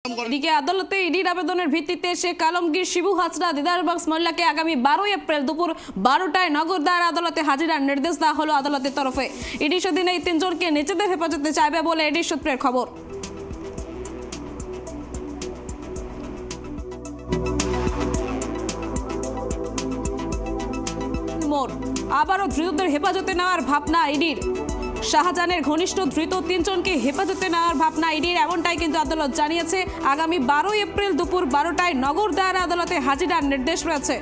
এদিকে আদালতে ইডির আবেদনের ভিত্তিতে শেখ আলমগীর, শিবু হাজরা, দিদার বক্স মোল্লাকে আগামী 12 এপ্রিল দুপুর 12টায় নগর দায়রা আদালতে হাজিরার নির্দেশ দেওয়া হলো আদালতের তরফে। ইডি সেদিন এই তিনজনকে নিজেদের হেফাজতে চাইবে বলে ইডির সূত্রের খবর। আবারও ধৃতদের হেফাজতে নেওয়ার ভাবনা ইডির। শাহজাহানের ঘনিষ্ঠ ধৃত তিনজনকে হেফাজতে নেওয়ার ভাবনা ইডির, এমনটাই কিন্তু আদালত জানিয়েছে। আগামী 12 এপ্রিল দুপুর 12টায় নগর দায়রা আদালতে হাজিরার নির্দেশ রয়েছে।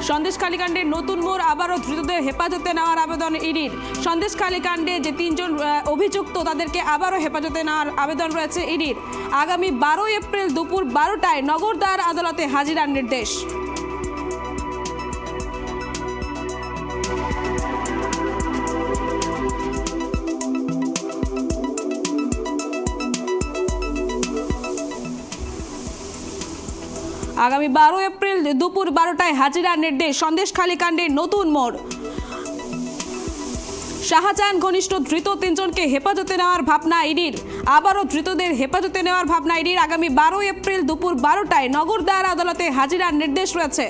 সন্দেশখালী কাণ্ডের নতুন মোড়, আবারও ধৃতদের হেফাজতে নেওয়ার আবেদন ইডির। সন্দেশখালী কাণ্ডে যে তিনজন অভিযুক্ত তাদেরকে আবারও হেফাজতে নেওয়ার আবেদন রয়েছে ইডির। আগামী 12 এপ্রিল দুপুর 12টায় নগর দায়রা আদালতে হাজিরার নির্দেশ। আগামী 12 এপ্রিল দুপুর 12টায় হাজিরার নির্দেশ। সন্দেশখালী কাণ্ডের নতুন মোড়, শাহজাহান ঘনিষ্ঠ ধৃত তিনজনকে হেফাজতে নেওয়ার ভাবনা ইডির। আবারও ধৃতদের হেফাজতে নেওয়ার ভাবনা ইডির। আগামী 12 এপ্রিল দুপুর 12টায় নগর দায়রা আদালতে হাজিরার নির্দেশ রয়েছে।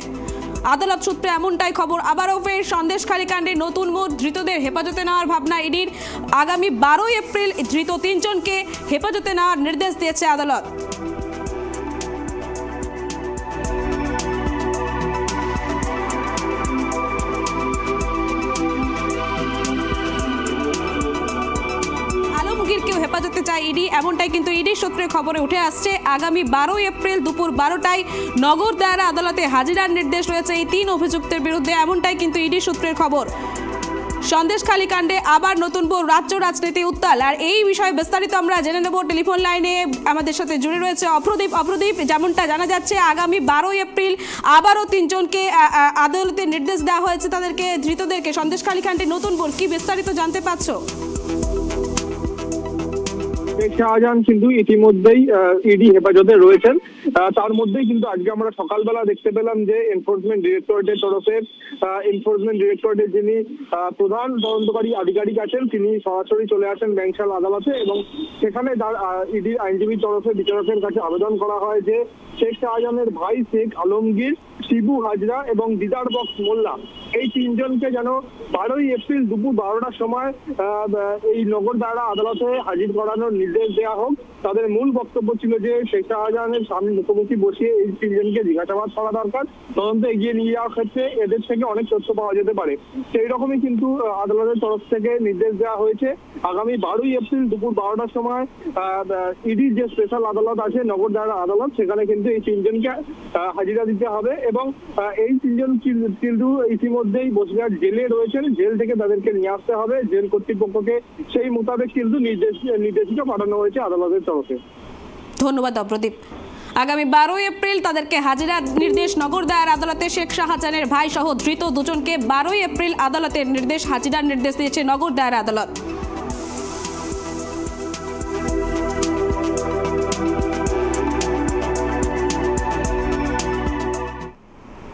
আদালত সূত্রে এমনটাই খবর। আবারও ফের সন্দেশখালী কাণ্ডে নতুন মোড়, ধৃতদের হেফাজতে নেওয়ার ভাবনা ইডির। আগামী 12 এপ্রিল ধৃত তিনজনকে হেফাজতে নেওয়ার নির্দেশ দিয়েছে আদালত। আলমগীরকেও হেফাজতে চায় ইডি, এমনটাই কিন্তু ইডি সূত্রে খবরে উঠে আসছে। আগামী 12 এপ্রিল দুপুর 12টায় নগর দায়রা আদালতে হাজিরার নির্দেশ রয়েছে এই তিন অভিযুক্তের বিরুদ্ধে, এমনটাই কিন্তু ইডি সূত্রের খবর। সন্দেশখালী কাণ্ডে আবার নতুন করে রাজ্য রাজনীতি উত্তাল, আর এই বিষয়ে বিস্তারিত আমরা জেনে নেব। টেলিফোন লাইনে আমাদের সাথে জুড়ে রয়েছে অপ্রদীপ। অপ্রদীপ, যেমনটা জানা যাচ্ছে আগামী 12 এপ্রিল আবারও তিনজনকে আদালতে নির্দেশ দেওয়া হয়েছে, তাদেরকে ধৃতদেরকে। সন্দেশখালী কাণ্ডে নতুন করে কি বিস্তারিত জানতে পারছো? শাহজাহান কিন্তু ইতিমধ্যেই ইডি হেফাজতে রয়েছেন। তার মধ্যেই কিন্তু আজকে আমরা সকালবেলা দেখতে পেলাম যে এনফোর্সমেন্ট ডিরেক্টরেটের যিনি প্রধান তদন্তকারী আধিকারিক আছেন তিনি সরাসরি চলে আসেন ব্যাংশাল আদালতে, এবং সেখানে ইডির আইনজীবীর তরফে বিচারকের কাছে আবেদন করা হয় যে শেখ শাহজাহানের ভাই শেখ আলমগীর, শিবু হাজরা এবং দিদার বক্স মোল্লা এই তিনজনকে যেন 12 এপ্রিল দুপুর 12টার সময় এই নগর দায়রা আদালতে হাজির করানোর নির্দেশ দেওয়া হোক। তাদের মূল বক্তব্য ছিল যে শেখ শাহজাহানের সামনে মুখোমুখি বসিয়ে এই তিনজনকে জিজ্ঞাসাবাদ করা দরকার, তদন্ত এগিয়ে নিয়ে যাওয়ার ক্ষেত্রে এদের থেকে অনেক তথ্য পাওয়া যেতে পারে। সেই রকমই কিন্তু আদালতের তরফ থেকে নির্দেশ দেওয়া হয়েছে। আগামী 12 এপ্রিল দুপুর 12টার সময় ইডির যে স্পেশাল আদালত আছে নগর দায়রা আদালত, সেখানে কিন্তু এই তিনজনকে হাজিরা দিতে হবে, এবং এই তিনজন কিন্তু ইতিমধ্যেই বসিরহাট জেলে রয়েছেন। জেল থেকে তাদেরকে নিয়ে আসতে হবে। জেল কর্তৃপক্ষকে সেই মোতাবেক কিন্তু নির্দেশিকা পাঠানো হয়েছে আদালতের তরফে। ধন্যবাদ অপ্রদীপ। আগামী 12 এপ্রিল তাদেরকে হাজিরার নির্দেশ নগর দায়রা আদালতে। শেখ শাহজাহানের ভাই সহ ধৃত দুজনকে 12 এপ্রিল আদালতের নির্দেশ হাজিরার নির্দেশ দিয়েছে নগর দায়রা আদালত।